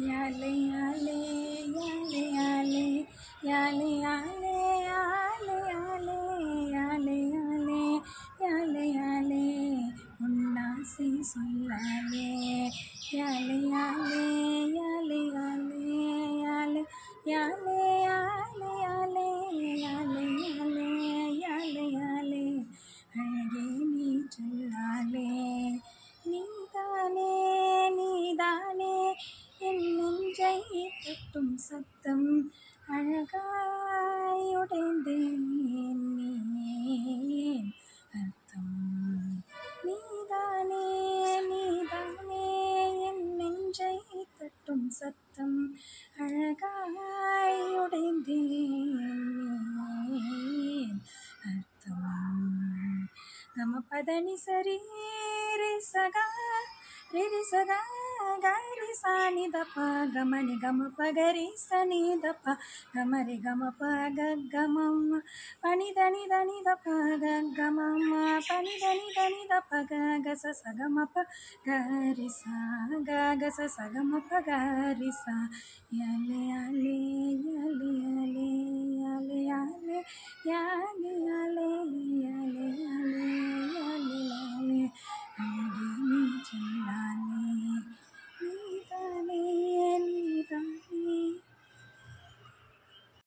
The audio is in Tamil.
யாலே யாலே யாலே யாலே யாலே யாலே யாலே யாலே யாலே யாலே யாலே உன்னாசி சொல்லாலே யாலே யாலே யாலே யாலே யாலே யாலே யாலே யாலே யாலே யாலே யாலே யாலே அழகே நீ சொல்லாலே நீதானே நீதானே என் நெஞ்சை தட்டும் சத்தம் அழகாய் உடைந்தேன் நீ அர்த்தம் நீதானே நீதானே என் நெஞ்சை தட்டும் சத்தம் அழகாய் உடைந்தேன் நீ அர்த்தம் கம பதனி சரி ரே சகா ரிரி சகா கரி சாணி தப்ப கமனி கம பகரி சனி தப்ப கமரி கம பக கமம் பனி தனி தனி தப்ப கமம் பனி தனி தனி தப்ப கச சகம ப கரி சா கச சகம ப கரி சா யாலே யாலே யாலே யாலே யாலே யாலே யாலே யாலே